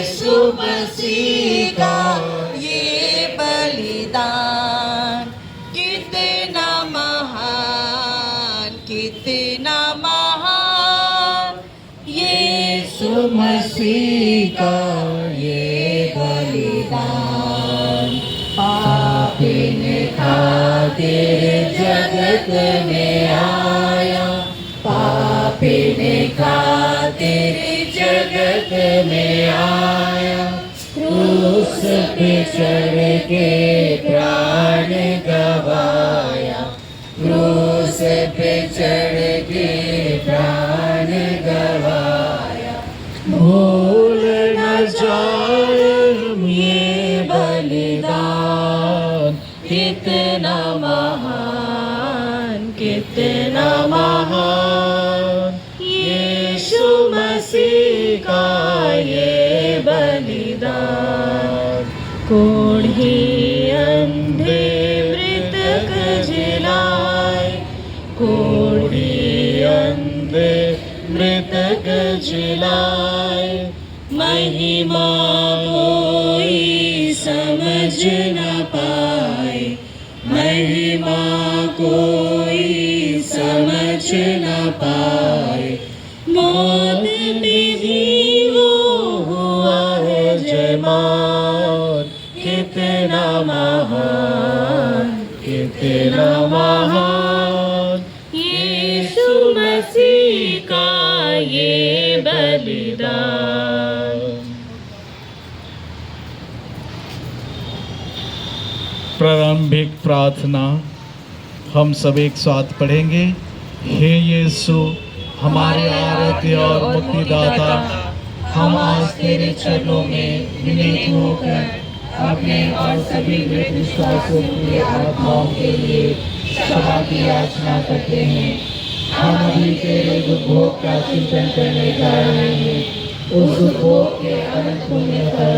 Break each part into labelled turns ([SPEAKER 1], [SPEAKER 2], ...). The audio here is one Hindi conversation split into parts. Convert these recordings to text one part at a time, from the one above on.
[SPEAKER 1] यीशु मसीह का ये बलिदान कितना महान, कितना महान। यीशु मसीह का ये बलिदान पापी ने खातिर जगत में आया, पापी ने खातिर जगत में आया। क्रूस पे चढ़ के प्राण गवाया, क्रूस पे चढ़ के प्राण गवाया। भूल न जाए ये बलिदान कितना महान, कितना महान। यीशु मसीह का ये बलिदान कोढ़ी अंधे मृतक जिलाए, कोढ़ी अंधे मृतक जिलाए। महिमा कोई समझ न पाए, महिमा कोई समझ न पाए। मौत में भी वो हुआ है जयमान, कितना महान, कितना महान। यीशु मसीह का ये बलिदान।
[SPEAKER 2] प्रारंभिक प्रार्थना हम सब एक साथ पढ़ेंगे। हे यीशु हमारे आराध्य और मुक्तिदाता, हम आज तेरे चरणों में विनीत होकर अपने और सभी मृत विश्वासों की आत्माओं के लिए क्षमा की याचना करते हैं। हम अभी तेरे दुर्भोग का चिंतन करने जा रहे हैं। उस दुर्भोग के अनंत होने पर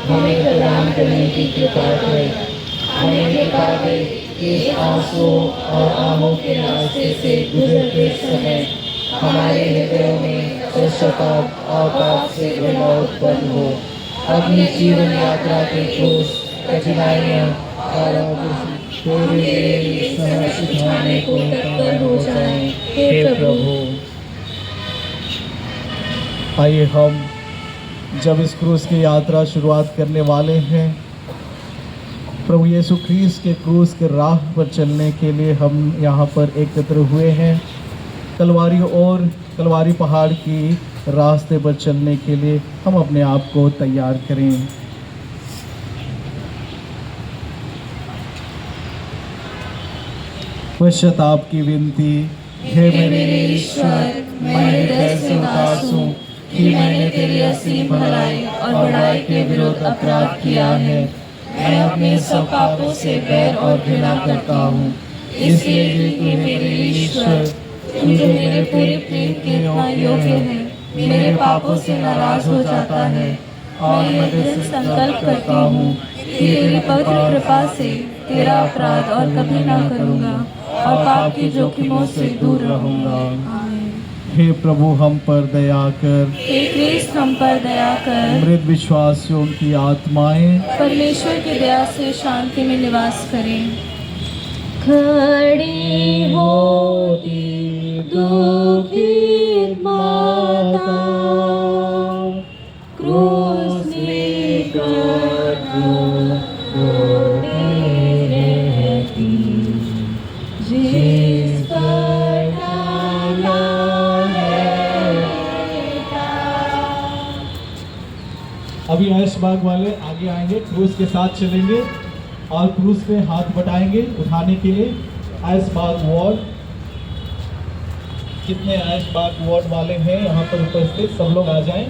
[SPEAKER 2] हमें प्रदान करने की कृपा करें। हमें कृपा दे इस आंसू और आहों के रास्ते से गुजरते समय हमारे हृदयों में पश्चाताप और पाप से घृणा उत्पन्न हो। अपनी जीवन यात्रा के ठोस कठिनाइयाँ और सिखाने को तत्पर हो जाएं। हे प्रभु, आइए हम जब इस क्रूस की यात्रा शुरुआत करने वाले हैं, प्रभु यीशु ख्रीस्त के क्रूस के राह पर चलने के लिए हम यहाँ पर एकत्र हुए हैं। कलवारी पहाड़ की रास्ते पर चलने के लिए हम अपने आप को तैयार करें। पश्चाताप की विनती। हे मेरे ईश्वर, मैं हृदय से उदास हूँ कि मैंने तेरी असीम भलाई और बड़ाई के विरुद्ध अपराध किया है। मैं अपने सब पापों से बैर और घृणा करता हूँ। इसलिए भी तू मेरे ईश्वर, तू जो मेरे पूरे प्रेम के योग्य है, मेरे पापों से नाराज हो जाता है और मैं तेरे संकल्प करता हूँ कि तेरी पवित्र कृपा से तेरा अपराध और कभी ना करूँगा और पाप की जोखिमों से दूर रहूँगा। हे प्रभु हम पर दया कर,
[SPEAKER 1] हे ख्रीस्त हम पर दया कर।
[SPEAKER 2] मृत विश्वासियों की आत्माएं
[SPEAKER 1] परमेश्वर की दया से शांति में निवास करें। खड़ी होती दुखित माता, क्रूस लेकर रोती रहती, जिस पर डाला
[SPEAKER 2] अभी ऐशबाग वाले आगे आएंगे, क्रूस के साथ चलेंगे और क्रूस पे हाथ बटाएंगे उठाने के लिए। ऐशबाग वार्ड, कितने ऐशबाग वार्ड वाले हैं यहाँ पर उपस्थित, सब लोग आ जाएं।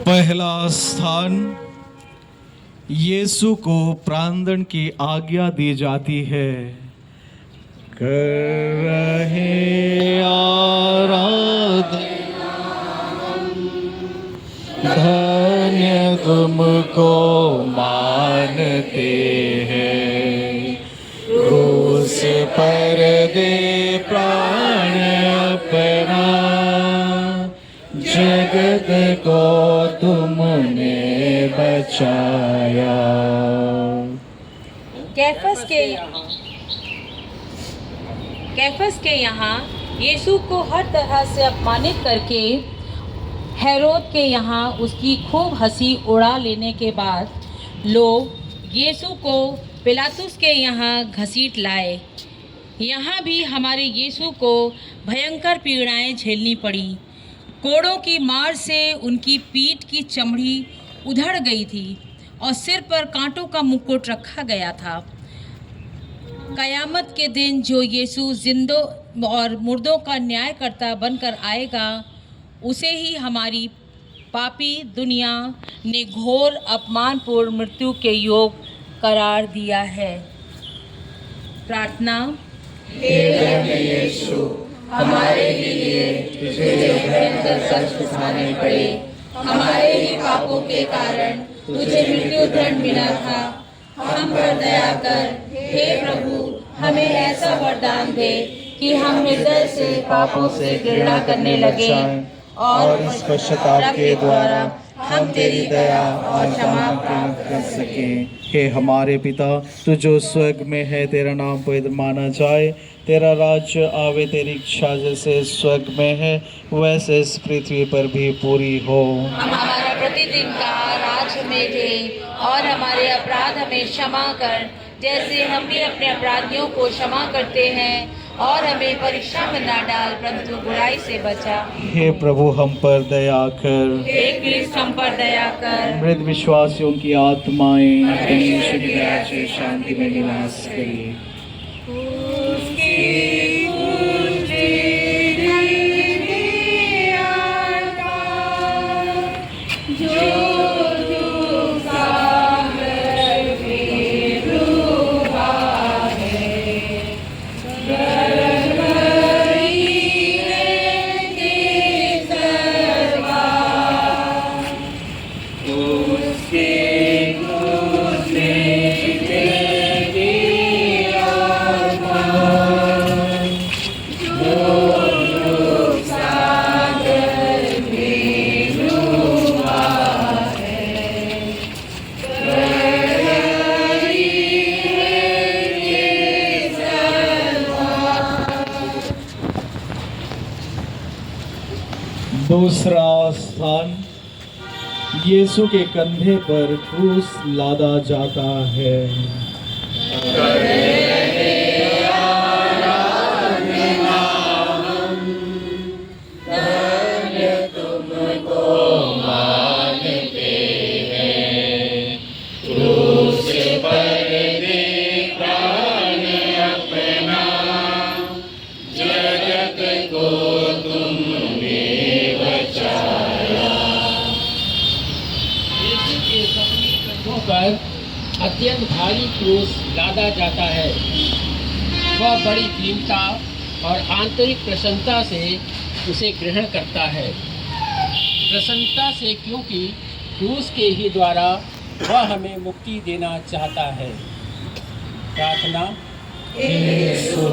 [SPEAKER 2] पहला स्थान, यीशु को प्राणदंड की आज्ञा दी जाती है। कर रहे आराधना, धन्य तुमको मानते हैं, क्रूस पर दे प्राण अपना, जगत को तुमने बचाया।
[SPEAKER 3] कैफस के यहाँ यीशु को हर तरह से अपमानित करके हेरोद के यहाँ उसकी खूब हंसी उड़ा लेने के बाद लोग यीशु को पिलातुस के यहाँ घसीट लाए। यहाँ भी हमारे यीशु को भयंकर पीड़ाएं झेलनी पड़ी। कोड़ों की मार से उनकी पीठ की चमड़ी उधड़ गई थी और सिर पर कांटों का मुकुट रखा गया था। कयामत के दिन जो यीशु जिंदों और मुर्दों का न्यायकर्ता बनकर आएगा, उसे ही हमारी पापी दुनिया ने घोर अपमानपूर्ण मृत्यु के योग करार दिया है। प्रार्थना।
[SPEAKER 2] हे धन्य यीशु, हमारे लिए तुझे भयंकर कष्ट उठाने पड़े। हमारे ही पापों के कारण तुझे मृत्यु दंड मिला था। हम पर दया कर हे प्रभु, हमें ऐसा वरदान दे कि हम हृदय से पापों से घृणा करने लगे और इस पश्चाताप के द्वारा हम तेरी दया और क्षमा प्राप्त कर सके। हे हमारे पिता, तू जो स्वर्ग में है, तेरा नाम पवित्र माना जाए, तेरा राज्य आवे, तेरी इच्छा जैसे स्वर्ग में है वैसे इस पृथ्वी पर भी पूरी हो।
[SPEAKER 3] हमारा प्रतिदिन का आज हमें दे और हमारे अपराध हमें क्षमा कर, जैसे हम भी अपने अपराधियों को क्षमा करते हैं, और हमें परीक्षा में न डाल परंतु बुराई से बचा।
[SPEAKER 2] हे प्रभु, हम पर दया कर।
[SPEAKER 3] हे कृष्ण, हम पर दया कर।
[SPEAKER 2] मृत विश्वासियों की आत्माएं परमेश्वर की दया से शांति में निवास करिए। दूसरा स्थान, यीशु के कंधे पर क्रूस लादा जाता है।
[SPEAKER 4] अत्यंत भारी क्रूस लादा जाता है। वह बड़ी दीनता और आंतरिक प्रसन्नता से उसे ग्रहण करता है। प्रसन्नता से, क्योंकि क्रूस के ही द्वारा वह हमें मुक्ति देना चाहता है। प्रार्थना।
[SPEAKER 2] हे यीशु,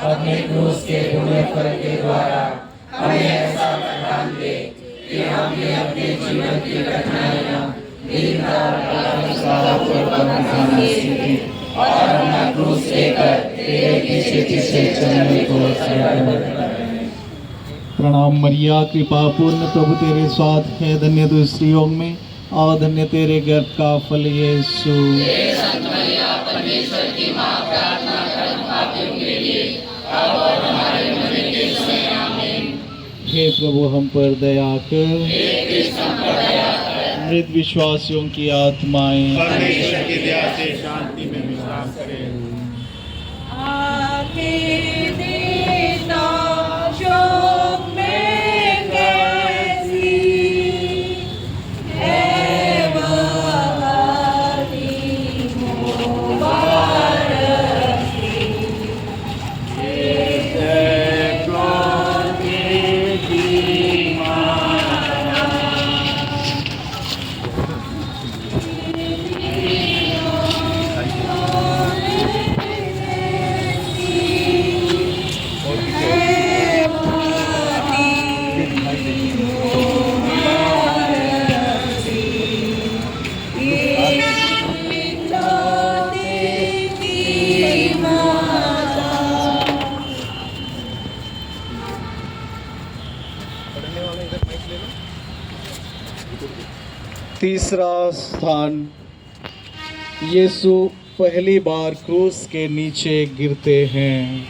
[SPEAKER 2] अपने क्रूस के पुण्य फल के द्वारा हमें ऐसा वरदान दे कि हम भी अपने जीवन की कठिनाइयाँ और अपना क्रूस लेकर तेरे पीछे पीछे चलने को प्रणाम मरिया, कृपा पूर्ण प्रभु तेरे साथ है, धन्य तू स्त्रियों में और धन्य तेरे गर्भ का फल यीशु। परमेश्वर की मां, प्रार्थना कर पापियों के लिए अब और हमारे मरने के समय हे प्रभु हम पर दया कर। मृत विश्वासियों की आत्माएं
[SPEAKER 5] परमेश्वर की दया से शांति में विश्राम करें।
[SPEAKER 2] तीसरा स्थान, यीशु पहली बार क्रूस के नीचे गिरते हैं।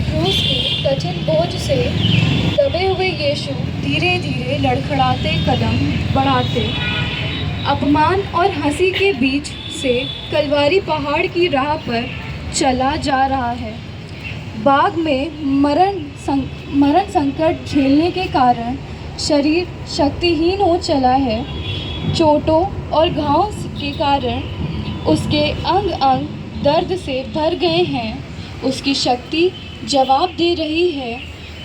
[SPEAKER 6] क्रूस के कठिन बोझ से दबे हुए यीशु धीरे धीरे लड़खड़ाते कदम बढ़ाते अपमान और हंसी के बीच से कलवारी पहाड़ की राह पर चला जा रहा है। बाग में मरण संकट झेलने के कारण शरीर शक्तिहीन हो चला है। चोटों और घावों के कारण उसके अंग अंग दर्द से भर गए हैं। उसकी शक्ति जवाब दे रही है।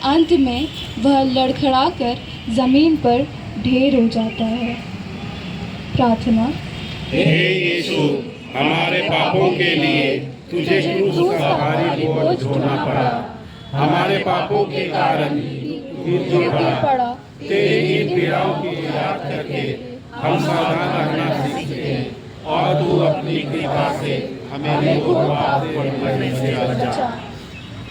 [SPEAKER 6] अंत में वह लड़खड़ाकर ज़मीन पर ढेर हो जाता है। प्रार्थना।
[SPEAKER 5] हे यीशु, हमारे पापों के लिए तुझे क्रूस का भारी बोझ ढोना पड़ा। हमारे पापों के कारण गिर पड़ा। तेरी इन पीड़ाओं की याद करके हम सावधान रहना सीखते और तू अपनी कृपा से हमें से बचा।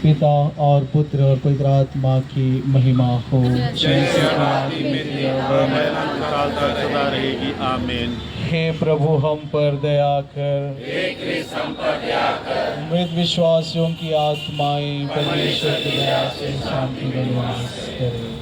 [SPEAKER 2] पिता और पुत्र और पवित्र आत्मा की महिमा हो।
[SPEAKER 5] जैसे आदि में थी और अनंत काल तक सदा रहेगी। आमीन।
[SPEAKER 2] हे प्रभु हम पर दया कर।
[SPEAKER 5] हे कृष्ण हम पर दया कर।
[SPEAKER 2] मृत विश्वासियों की आत्माएं परमेश्वर की दया से शांति में निवास करें।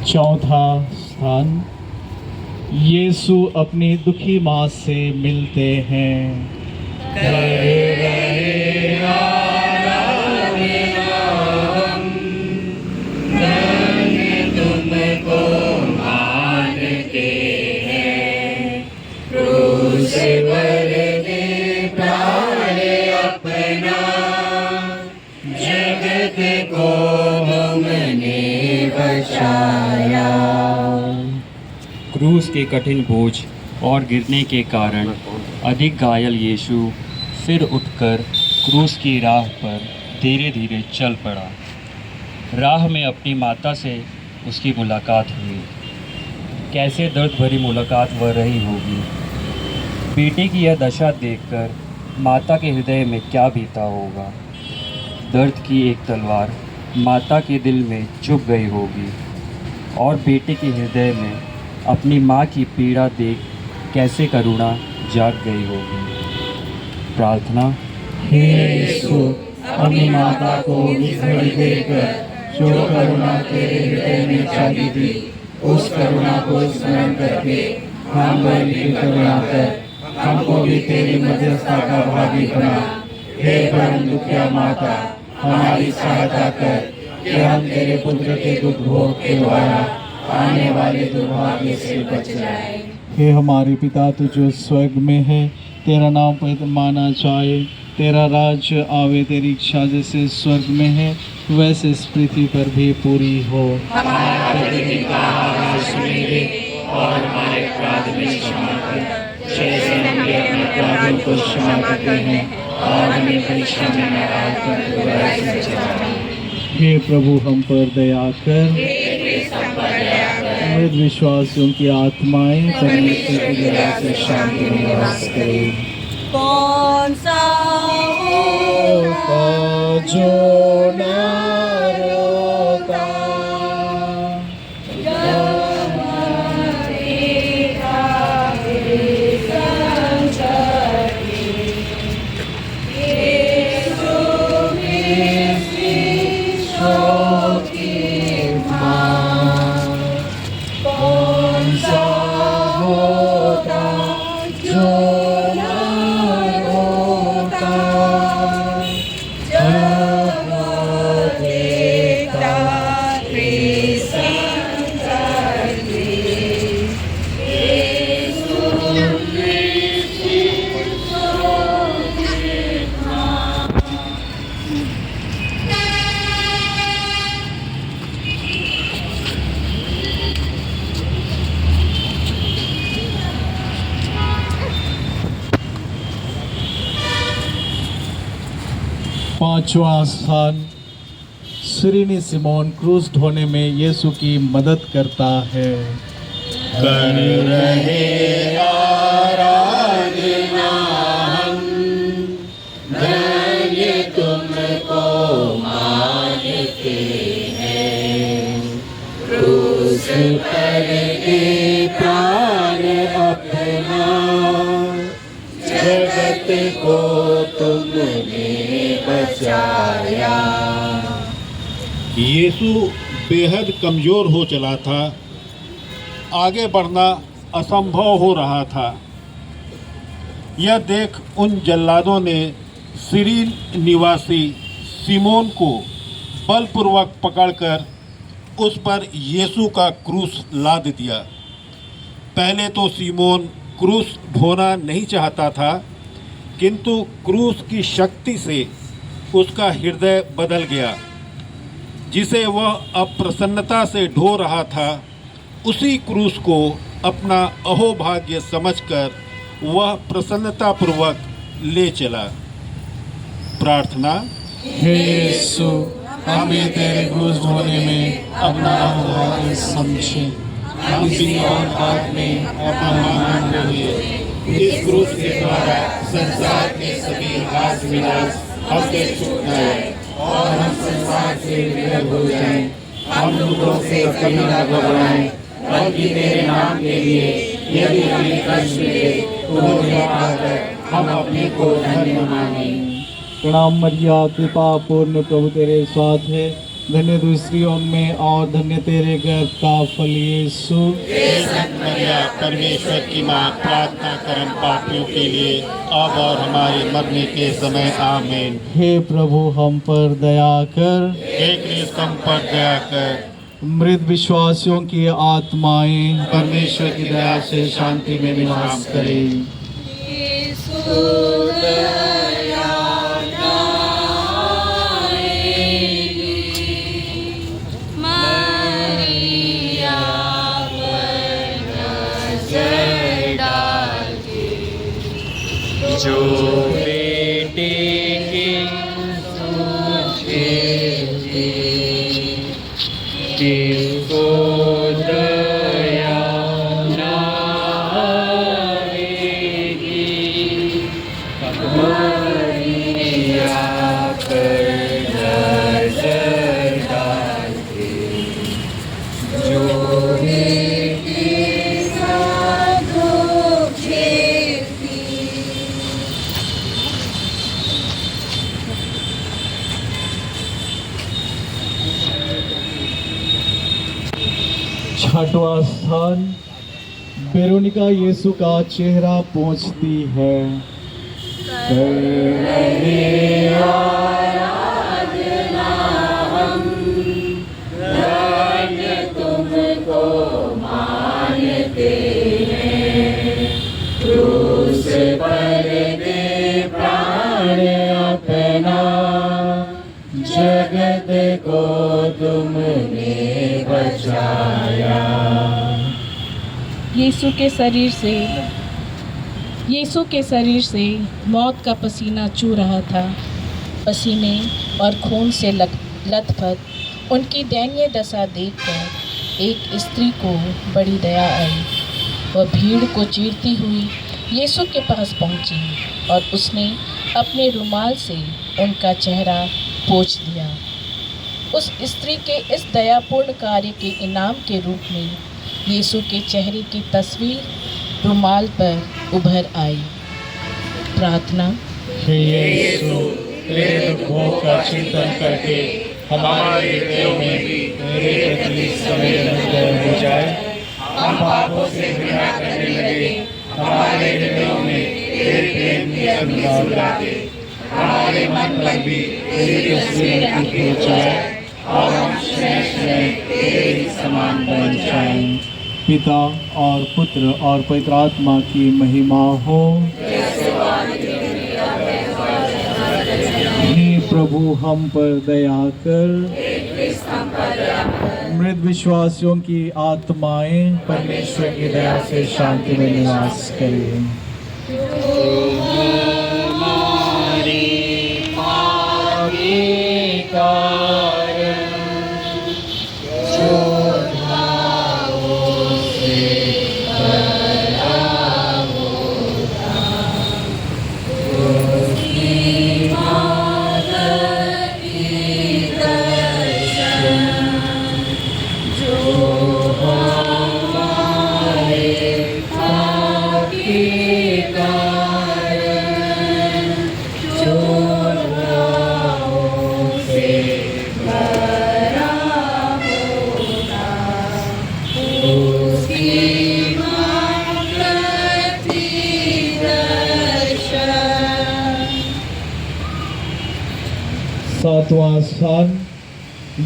[SPEAKER 2] चौथा स्थान, यीशु अपनी दुखी माँ से मिलते हैं।
[SPEAKER 7] क्रूस के कठिन बोझ और गिरने के कारण अधिक घायल यीशु फिर उठकर क्रूस की राह पर धीरे धीरे चल पड़ा। राह में अपनी माता से उसकी मुलाकात हुई। कैसे दर्द भरी मुलाकात वह रही होगी। बेटे की यह दशा देखकर माता के हृदय में क्या बीता होगा। दर्द की एक तलवार माता के दिल में चुभ गई होगी और बेटे के हृदय में अपनी माँ की पीड़ा देख कैसे करुणा जाग गई होगी। प्रार्थना।
[SPEAKER 2] हे यीशु, अपनी माता को इस घड़ी देखकर जो करुणा तेरे हृदय में जागी थी, उस करुणा को स्मरण करके हम बलि करुणा कर हमको भी तेरी मध्यस्थता का भागी बना। हे परम दुखिया माता, हमारी सहायता कर कि हम तेरे पुत्र के दुर्भोग के द्वारा आने वाले दुर्भाग्य से बच जाए। हे हमारे पिता, तू जो स्वर्ग में है, तेरा नाम पवित्र माना जाए, तेरा राज्य आवे, तेरी इच्छा जैसे स्वर्ग में है वैसे इस पृथ्वी पर भी पूरी हो।
[SPEAKER 3] हमारा
[SPEAKER 2] प्रतिदिन का आहार आज हमें दे और हमारे अपराध में क्षमा कर, जैसे हम भी अपने अपराधियों को क्षमा करते हैं, और हमें परीक्षा में न डालकर बुराई से बचाना। हे प्रभु, हम पर दया कर। मृत विश्वासियों की आत्माएं परमेश्वर की दया से शांति में निवास करें।
[SPEAKER 3] कौन सा
[SPEAKER 2] जो न रोता कौन सा होता जो न रोता जब देखता पांचवा स्थान, सिरिनी सिमोन क्रूस ढोने में यीशु की मदद करता है।
[SPEAKER 5] कर रहे आराधना हम, धन्य तुमको मानते हैं। क्रूस पर दे प्राण अपना, जगत को तुमने बचाया। यीशु बेहद कमज़ोर हो चला था, आगे बढ़ना असंभव हो रहा था। यह देख उन जल्लादों ने सिरीन निवासी सिमोन को बलपूर्वक पकड़कर उस पर यीशु का क्रूस लाद दिया। पहले तो सिमोन क्रूस ढोना नहीं चाहता था, किंतु क्रूस की शक्ति से उसका हृदय बदल गया। जिसे वह अप्रसन्नता से ढो रहा था, उसी क्रूस को अपना अहोभाग्य समझकर वह प्रसन्नतापूर्वक ले चला। प्रार्थना।
[SPEAKER 2] हे यीशु, हम भी तेरे क्रूस ढोने में अपना अहोभाग्य समझें। हम किसी और बात में अपना मान रहे। इस क्रूस के द्वारा संसार के सभी हास विलास हमसे छूट जाए और हम संसार से विरत हो जाएं। हम दुखों से कभी न घबराएं, बल्कि तेरे नाम के लिए यदि हमें कष्ट मिले तो उन्हें पाकर हम अपने को धन्य मानें। प्रणाम मरिया, कृपा पूर्ण, प्रभु तेरे साथ है। धन्य तू स्त्रियों में और धन्य तेरे गर्भ का फल यीशु।
[SPEAKER 5] हे संत मरिया, परमेश्वर की माँ, प्रार्थना कर हम पापियों के लिए अब और हमारे मरने के समय। आमीन।
[SPEAKER 2] हे प्रभु, हम पर दया कर।
[SPEAKER 5] हे कृष्ण, हम पर दया कर।
[SPEAKER 2] मृत विश्वासियों की आत्माएं परमेश्वर की दया से शांति में निवास करें।
[SPEAKER 7] जो बेटे के किसको दया न आएगी, मरिया पर नजर डालते। जो
[SPEAKER 2] छठवां स्थान वेरोनिका यीशु का चेहरा पोंछती है।
[SPEAKER 8] जगत को तुमने बचाया।
[SPEAKER 3] यीशु के शरीर से मौत का पसीना चू रहा था। पसीने और खून से लथपथ उनकी दयनीय दशा देखकर एक स्त्री को बड़ी दया आई। वह भीड़ को चीरती हुई यीशु के पास पहुंची और उसने अपने रुमाल से उनका चेहरा पोंछ दिया। उस स्त्री के इस दयापूर्ण कार्य के इनाम के रूप में यीशु के चेहरे की तस्वीर रुमाल पर उभर आई। प्रार्थना।
[SPEAKER 2] हे यीशु, तेरे दुखों का चिंतन करके हमारे हृदयों में भी तेरे प्रति संवेदनशील हो जाए। हम पापों से घृणा करने लगे, हमारे हृदयों में तेरे प्रेम की अग्नि जलाते, हमारे मन पर भी तेरी तस्वीर अंकित हो जाए और हम क्षण तेरे समान बन जाएं। पिता और पुत्र और पवित्र आत्मा की महिमा हो। हे प्रभु, हम पर दया कर। मृत विश्वासियों की आत्माएं परमेश्वर की दया से शांति में निवास करें। सातवां स्थान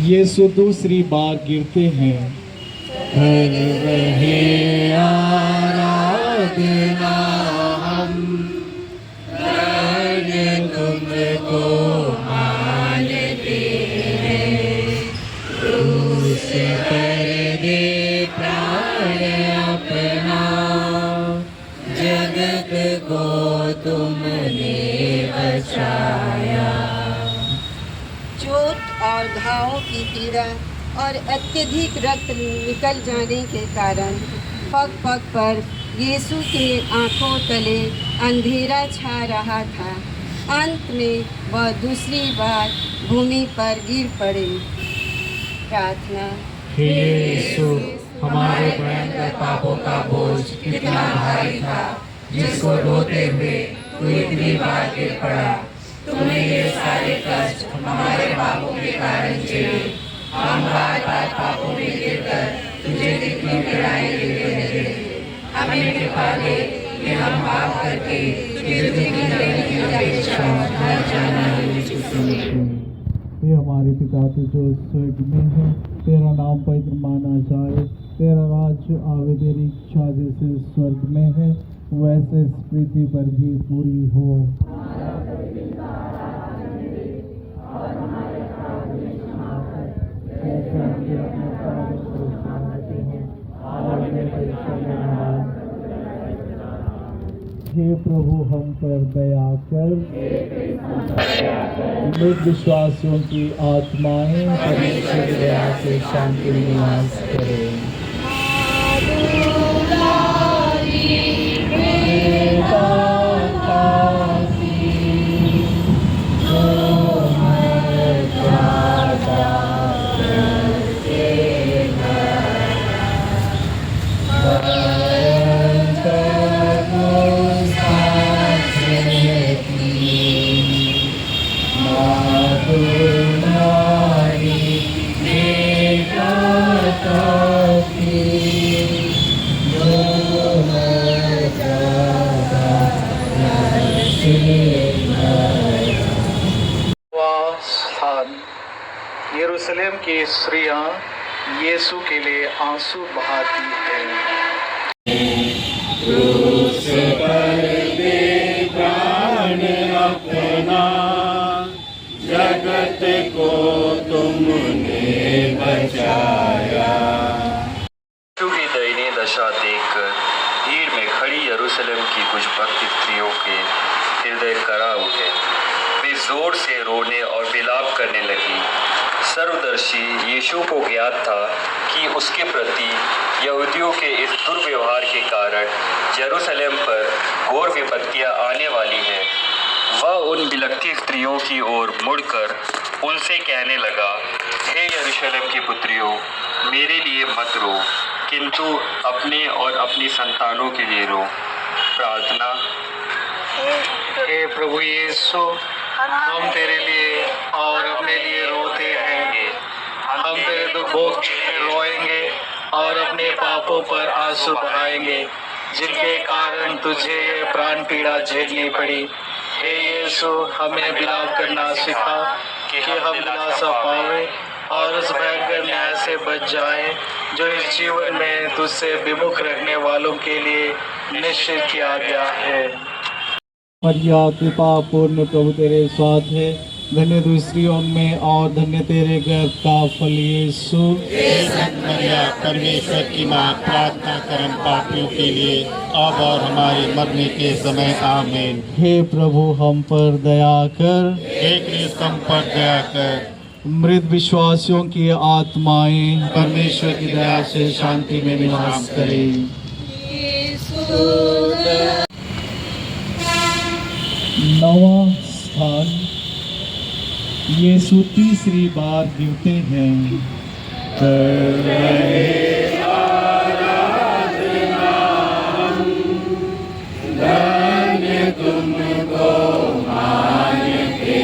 [SPEAKER 2] यीशु दूसरी बार गिरते हैं। कर रहे आराधना हम, तुमको मानते हैं। क्रूस पर दे प्राण अपना, जगत को तुमने बचाया।
[SPEAKER 9] चोट और घावों की पीड़ा और अत्यधिक रक्त निकल जाने के कारण पग पग पर यीशु के आंखों तले अंधेरा छा रहा था। अंत में वह दूसरी बार भूमि पर गिर पड़े। प्रार्थना।
[SPEAKER 2] हे यीशु, हमारे भयंकर पापों का बोझ कितना भारी था, जिसको ढोते हुए तू इतनी बार गिर पड़ा। तुम्हें ये सारे कष्ट हमारे पापों के कारण झेले। हम बार बार पापों में गिरकर तुझे कितनी पीड़ाएं देते रहे। हमें कृपा दे कि हम पाप करके तुझे दुखी करने की अपेक्षा न जाना हे हमारे पिता तू जो स्वर्ग में है, तेरा नाम पवित्र माना जाए। तेरा राज्य आवे, तेरी इच्छा जैसे स्वर्ग में है वैसे इस पृथ्वी पर भी पूरी हो। हे प्रभु, हम पर दया कर। मृत विश्वासियों की आत्माएं परमेश्वर की दया से शांति में निवास करें। स्थान यरूशलेम की स्त्रियां यीशु के लिए आंसू बहाती हैं।
[SPEAKER 5] क्रूस पर दे प्राण अपना, जगत को तुमने बचाया।
[SPEAKER 7] यीशु की दयनीय दशा देखकर भीड़ में खड़ी यरूशलेम की कुछ भक्त स्त्रियों के हृदय करा उठे। वे जोर से रोने और विलाप करने लगी। सर्वदर्शी यीशु को ज्ञात था कि उसके प्रति यहूदियों के इस दुर्व्यवहार के कारण यरूशलेम पर घोर विपत्तियां आने वाली हैं। वह उन बिलखती स्त्रियों की ओर मुड़कर उनसे कहने लगा, हे यरूशलेम की पुत्रियों, मेरे लिए मत रो, किंतु अपने और अपनी संतानों के लिए रो। प्रार्थना।
[SPEAKER 2] हे प्रभु यीशु, हम तेरे लिए और अपने लिए रोते हैं। हम तेरे दुखों में रोएंगे और अपने पापों पर आंसू बहाएंगे, जिनके कारण तुझे ये प्राण पीड़ा झेलनी पड़ी। हे यीशु, हमें विलाप करना सिखा कि हम दिलासा पाएं और उस भयंकर न्याय से बच जाएं जो इस जीवन में तुझसे विमुख रखने वालों के लिए निश्चित किया गया है।
[SPEAKER 10] मरिया कृपा पूर्ण, प्रभु तेरे साथ है, धन्य तू स्त्रियों में और धन्य तेरे गर्भ का फल यीशु।
[SPEAKER 5] हे संत मरिया, परमेश्वर की माँ, प्रार्थना करम पापियों के लिए अब और हमारे मरने के समय आमीन।
[SPEAKER 10] हे प्रभु हम पर दया कर,
[SPEAKER 5] हे कृष्ण हम पर दया कर।
[SPEAKER 10] मृत विश्वासियों की आत्माएं
[SPEAKER 5] परमेश्वर की दया से शांति में निवास करें।
[SPEAKER 10] नवा स्थान यीशु तीसरी बार गिरते हैं।
[SPEAKER 5] धन्य तुमको मानते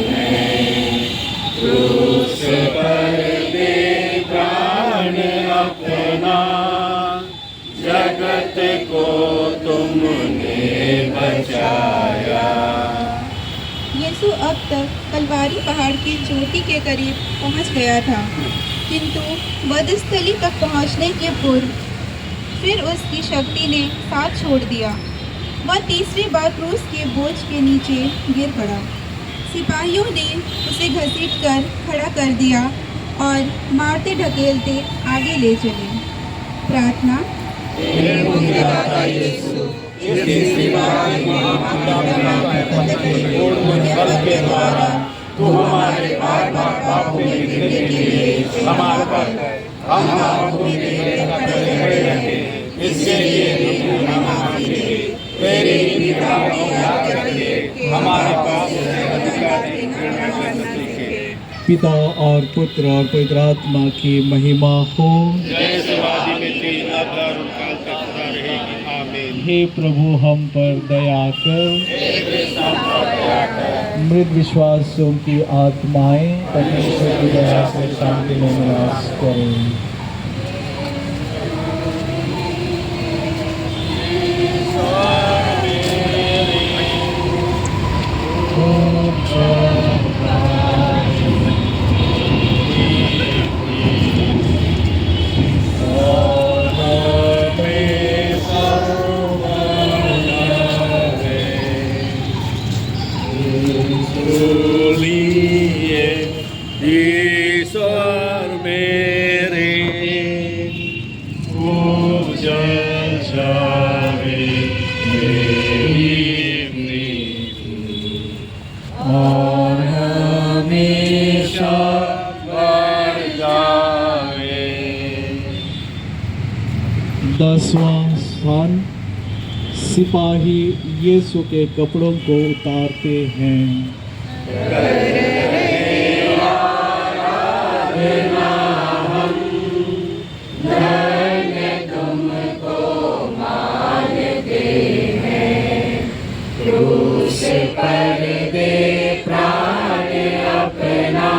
[SPEAKER 5] हैं, क्रूस पर दे प्राण अपना, जगत को तुमने बचाया।
[SPEAKER 11] यीशु अब तक कलवारी पहाड़ की चोटी के करीब पहुंच गया था, किंतु वधस्थली तक पहुंचने के पूर्व फिर उसकी शक्ति ने साथ छोड़ दिया। वह तीसरी बार क्रूस के बोझ के नीचे गिर पड़ा। सिपाहियों ने उसे घसीटकर खड़ा कर दिया और मारते ढकेलते आगे ले चले। प्रार्थना।
[SPEAKER 5] तो हमारे पापों की गिरने के लिए क्षमा कर, हम पापों की गिरने करते, इसके लिए हमें माफी दे। तेरी निगाह को याद करके हमारे पास
[SPEAKER 10] पिता और पुत्र और पवित्र आत्मा की महिमा हो।
[SPEAKER 5] जैसे वादी में थी, अब और काल तक सदा रहेगी। आमीन।
[SPEAKER 10] हे प्रभु हम पर दया कर, मृत विश्वासियों की आत्माएं परमेश्वर की दया से शांति में निवास करें।
[SPEAKER 5] ईश्वर मेरे पूजन जावे मेरी प्रीति और हमेशा बढ़ जावे।
[SPEAKER 10] 10वां स्थान सिपाही यीशु के कपड़ों को उतारते हैं।
[SPEAKER 8] क्रूस पर दे प्राण अपना,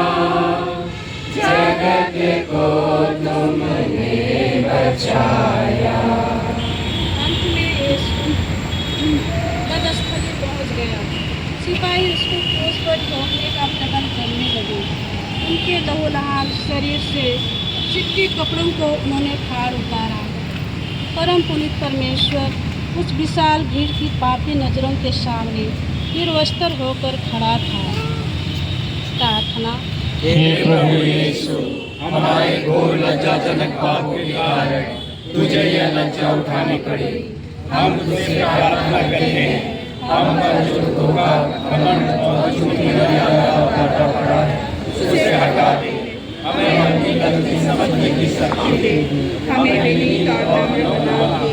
[SPEAKER 8] जगत को तुमने बचाया।
[SPEAKER 6] अंत में यीशु वधस्थली पहुंच
[SPEAKER 12] गया। सिपाही उसको क्रूस पर ठोकने का प्रबंध करने लगे। उनके लहूलुहान शरीर से चिट्टे कपड़ों को उन्होंने फाड़ उतारा। परम पुनीत परमेश्वर उस विशाल भीड़ की पापी नज़रों के सामने निर्वस्त्र होकर खड़ा था। प्रार्थना।
[SPEAKER 8] हे प्रभु यीशु, हमारे घोर लज्जाजनक पाप के कारण तुझे यह लज्जा उठानी पड़ी। हम तुझसे प्रार्थना करते हैं, हम पर जो धोखा, घमंड और झूठी मर्यादा का पड़ा है उसे हटा दे। हमें अपनी गलती समझने की शक्ति दे। हमें विनीत और नम्र बना दे,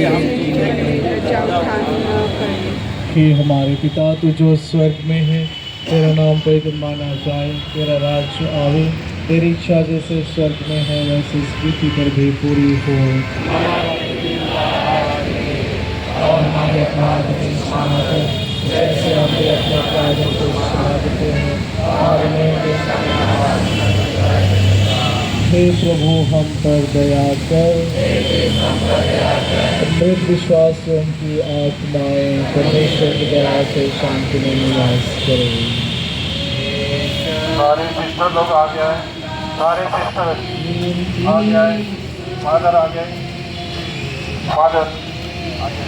[SPEAKER 8] हम तुझे लज्जा उठानी न करें।
[SPEAKER 10] हे हमारे पिता, तू जो स्वर्ग में है, तेरा नाम पवित्र माना जाए, तेरा राज्य आवे, तेरी इच्छा जैसे स्वर्ग में है वैसे इस पृथ्वी पर भी पूरी हो। और हमारे अपराध की क्षमा कर, जैसे हम भी अपने अपराधों को क्षमा देते हैं, और हे प्रभु हम पर दया कर। मृत विश्वास की आत्माएं परमेश्वर की दया से शांति में निवास करें।
[SPEAKER 13] सारे सिस्टर लोग आ गए, सारे सिस्टर आ गए, फादर आ गए, फादर आ गए।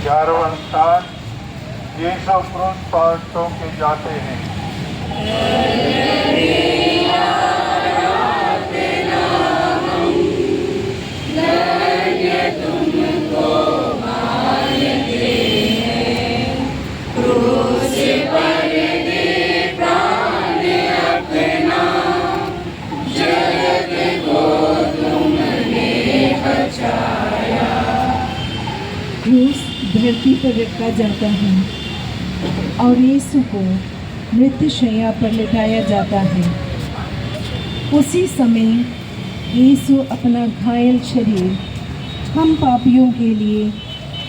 [SPEAKER 13] चारों स्थान यीशु क्रूस पर टोके जाते हैं।
[SPEAKER 14] क्रूस धरती पर रखा जाता है और यीशु को मृत्यु शैया पर लिटाया जाता है। उसी समय यीशु अपना घायल शरीर हम पापियों के लिए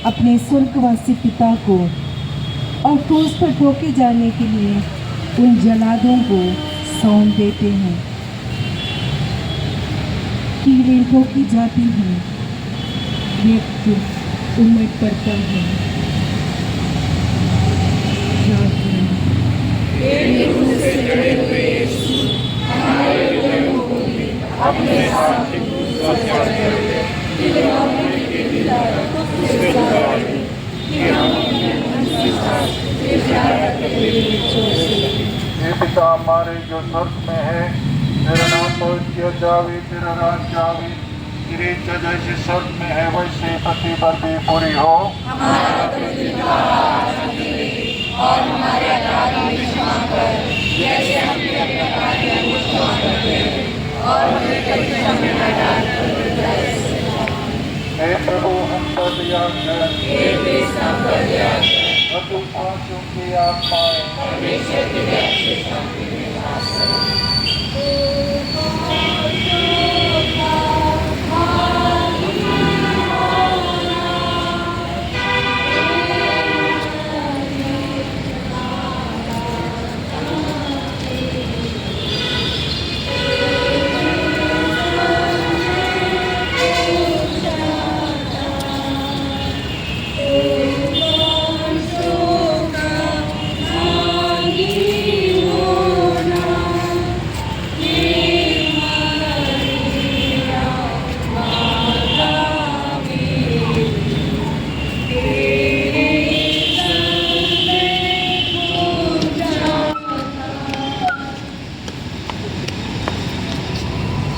[SPEAKER 14] अपने स्वर्गवासी पिता को और क्रूस पर ठोके जाने के लिए उन जलादों को सौंप देते हैं। कीड़े ठोकी जाती हैं, व्यक्ति उमड़ पड़ता है।
[SPEAKER 13] अपने साथ हे पिता हमारे जो स्वर्ग में है, तेरा नाम पवित्र किया जावे, तेरा राज्य आवे, तेरी इच्छा जैसे स्वर्ग में है वैसे पृथ्वी पर भी पूरी हो।
[SPEAKER 8] और हमारे अपराध की क्षमा कर, जैसे हम भी अपने अपराधियों को क्षमा करते हैं, और हमें परीक्षा में न डालकर
[SPEAKER 13] हे प्रभु हम पर दया कर,
[SPEAKER 8] हे कृष्ण पर दया कर,
[SPEAKER 13] और तुम आंसू की आत्माएं
[SPEAKER 8] परमेश्वर की दया से शांति में निवास करें।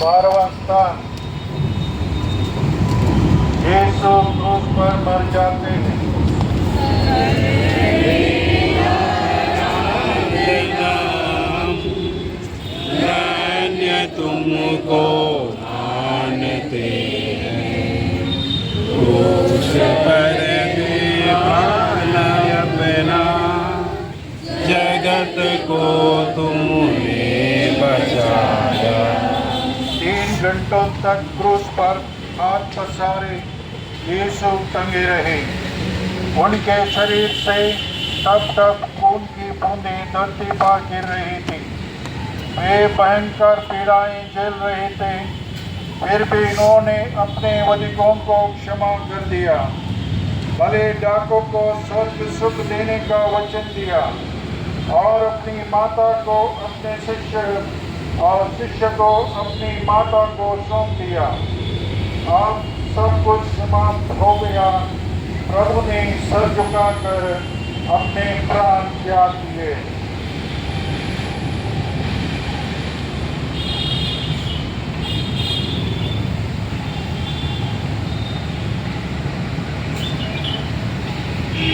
[SPEAKER 13] बारहवां स्थान यीशु क्रूस पर मर जाते हैं।
[SPEAKER 5] करते हैं। क्रूस पर दीवाना अपना, जगत को तुमने बचाया।
[SPEAKER 13] 3 घंटों तक क्रूस पर हाथ पसारे यीशु टंगे रहे। उनके शरीर से तब तक खून की बूंदें धरती पर गिर रही थी। वे भयंकर पीड़ाएं झेल रहे थे, फिर भी इन्होंने अपने वधिकों को क्षमा कर दिया। भले डाकों को स्वर्ग सुख देने का वचन दिया और अपनी माता को अपने शिष्य और शिष्य को अपनी माता को सौंप दिया। अब सब कुछ समाप्त हो गया। प्रभु ने सर झुकाकर अपने प्राण त्याग दिए।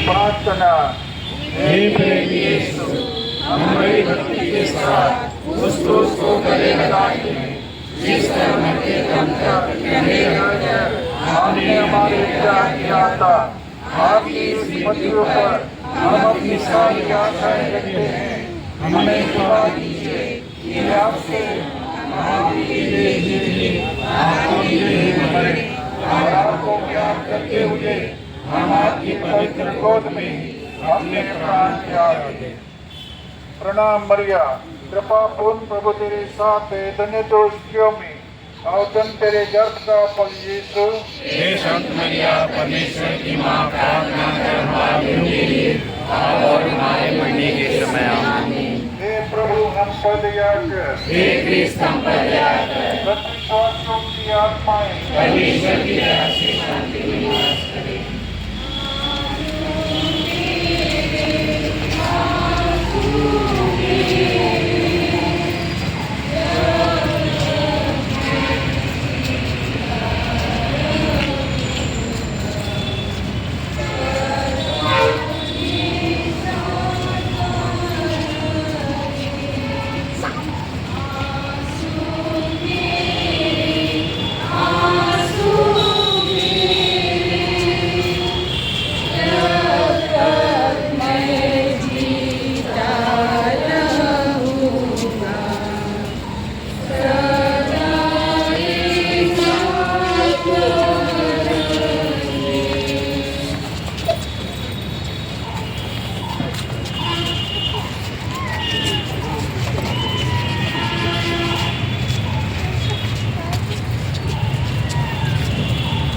[SPEAKER 13] प्रार्थना।
[SPEAKER 5] हे प्रेम यीशु, हमारी भक्ति के साथ उस क्रूस को गले लगाते हैं जिस पर मरते दम तक
[SPEAKER 13] आपने हमारे त्याग किया था। आपकी इस मृत्यु पर हम अपनी सारी आशाएं रखते हैं। हमें दुआ दीजिए कि आपसे और आपको प्यार करते हुए हम आपकी पवित्र गोद में अपने प्राण त्याग दें। प्रणाम मरिया, कृपा पूर्ण प्रभु तेरे साथ है। धन्य तो स्त्रियों में और धन तेरे गर्भ का फल यीशु।
[SPEAKER 5] हे संत मरिया, परमेश्वर की माँ, प्रार्थना कर हमारे के लिए और हमारे मरने के समय आमीन।
[SPEAKER 13] हे प्रभु हम पर दया कर।
[SPEAKER 5] हे क्रिस्त हम पर दया कर।
[SPEAKER 13] प्रतिश्वासों की आत्माएं
[SPEAKER 5] परमेश्वर की दया से शांति में निवास करें।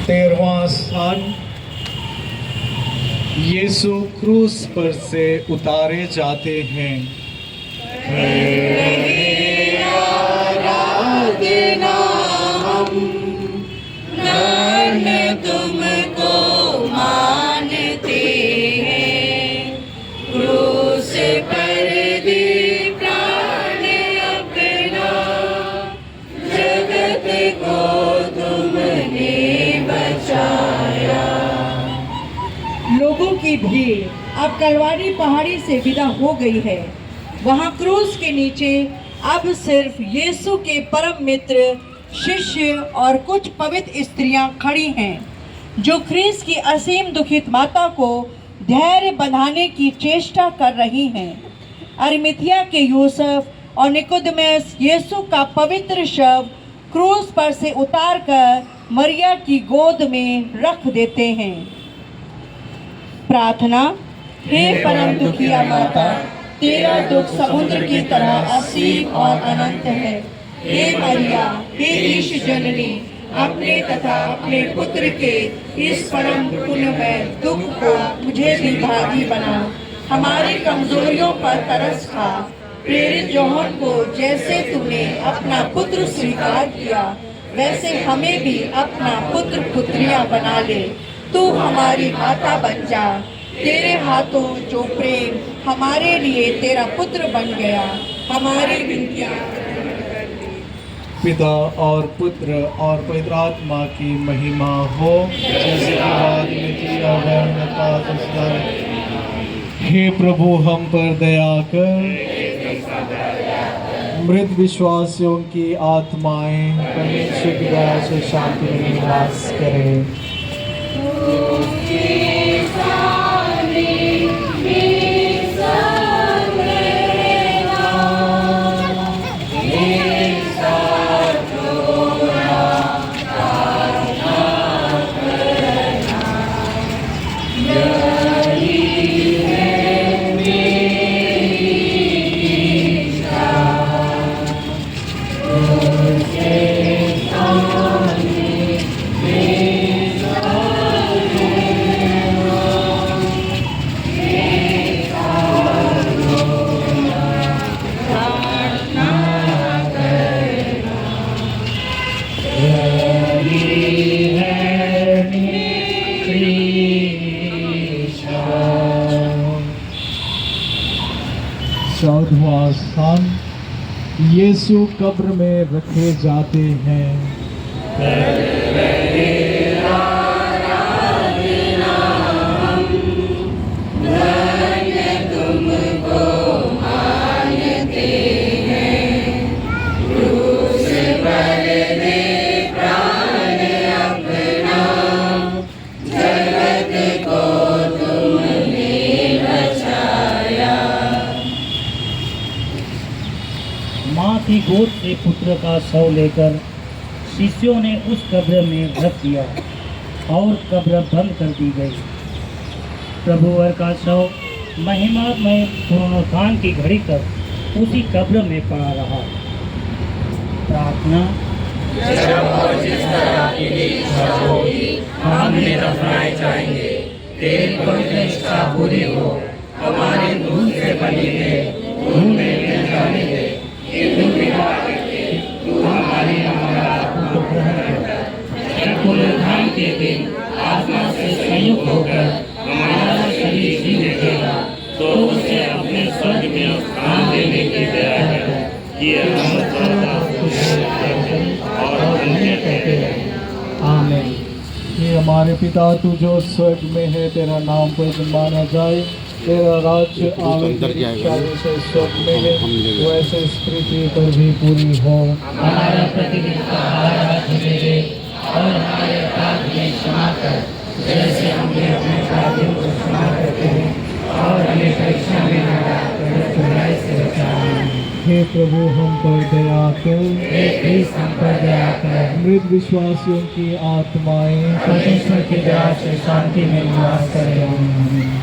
[SPEAKER 2] तेरहवां स्थान, यीशु क्रूस पर से उतारे जाते हैं।
[SPEAKER 15] तुमको मानते हैं, क्रूस पर दी प्राण अपना, जगत को तुमने बचाया।
[SPEAKER 14] लोगों की भीड़ अब कलवारी पहाड़ी से विदा हो गई है। वहाँ क्रूस के नीचे अब सिर्फ यीशु के परम मित्र, शिष्य और कुछ पवित्र स्त्रियां खड़ी हैं, जो ख्रीस की असीम दुखित माता को धैर्य बंधाने की चेष्टा कर रही हैं। अरिमथिया के यूसुफ और निकोदेमस यीशु का पवित्र शव क्रूस पर से उतारकर मरिया की गोद में रख देते हैं। प्रार्थना। हे परम दुखिया माता, तेरा दुख समुद्र की तरह असीम और अनंत है। हे मरिया, हे ईश जननी, अपने तथा अपने पुत्र के इस परम पुण्यमय दुख को मुझे भी भागी बना। हमारी कमजोरियों पर तरस खा। प्रेरित यूहन्ना को जैसे तूने अपना पुत्र स्वीकार किया, वैसे हमें भी अपना पुत्र पुत्रियां बना ले। तू हमारी माता बन जा। तेरे हाथों जो प्रेम हमारे लिए तेरा पुत्र बन गया, हमारी विनतियां
[SPEAKER 2] पिता और पुत्र और पवित्र आत्मा की महिमा हो, जैसे कि आदि में थी और वह था तो सदा रहे। हे प्रभु हम पर दया कर।
[SPEAKER 10] मृत विश्वासियों की आत्माएं परमेश्वर की दया से शांति में निवास करें। चौदहवां स्थान, यीशु कब्र में रखे जाते हैं।
[SPEAKER 16] माँ की गोद से पुत्र का शव लेकर शिष्यों ने उस कब्र में रख दिया और कब्र बंद कर दी गई। प्रभुवर का शव महिमामय पुनरुत्थान की घड़ी तक उसी कब्र में पड़ा रहा। प्रार्थना।
[SPEAKER 15] जिस तरह की इच्छा होगी हम भी दफनाए जाएंगे, तेरी पवित्र इच्छा पूरी हो। हमारे दूध से बनी है दूध में मिल जाने दे। तू हमारी को ग्रहण कर पुनरुत्थान के दिन आत्मा से संयुक्त होकर हमारा शरीर जी उठेगा, तो उसे अपने स्वर्ग में स्थान देने की दया कर। ये हम सदा खुश और धन्य कहते हैं।
[SPEAKER 10] आमीन। ये हमारे पिता तू जो स्वर्ग में है, तेरा नाम पवित्र माना जाए, तेरा राज्य आवे, तेरी इच्छा जैसे स्वर्ग में है वैसे इस पृथ्वी पर भी पूरी हो।
[SPEAKER 15] हमारा प्रतिदिन का आहार आज हमें दे और हमारे अपराध में क्षमा कर, जैसे हम भी अपने अपराधियों को क्षमा करते हैं, और हमें परीक्षा में न डाल पर बुराई से बचा।
[SPEAKER 10] हे प्रभु हम पर दया कर,
[SPEAKER 15] हे क्रिस्त हम पर दया कर।
[SPEAKER 10] मृत विश्वासियों की आत्माएं
[SPEAKER 15] परमेश्वर की दया से शांति में निवास करें।
[SPEAKER 10] आमीन।